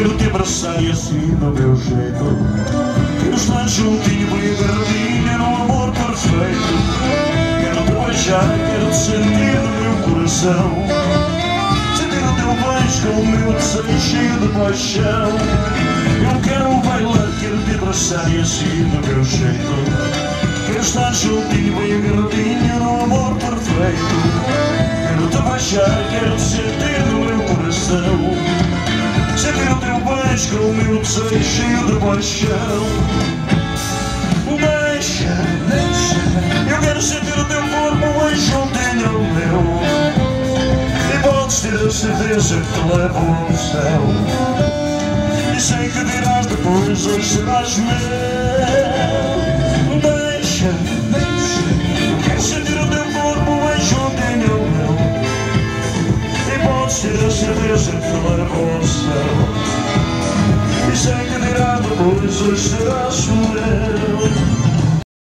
Quero te abraçar e assim do meu jeito. Quero estar juntinho, bem agarradinho no amor perfeito. Quero te beijar, quero te sentir no meu coração. Sentir o teu beijo com o meu desejo cheio de paixão. Eu quero bailar, quero te abraçar e assim do meu jeito. Quero estar juntinho, bem agarradinho no amor perfeito. Quero te beijar, quero te sentir no meu coração. Sentir o teu beijo com o meu desejo cheio de paixão. Deixa, deixa, eu quero sentir o teu corpo bem juntinho ao meu. E podes ter a certeza que te levo ao céu. E sei que dirás depois, hoje serás meu. Deixa, deixa, eu quero sentir o teu corpo bem juntinho ao meu. E podes ter a certeza que te levo ao céu. E sei que dirás depois, hoje serás meu.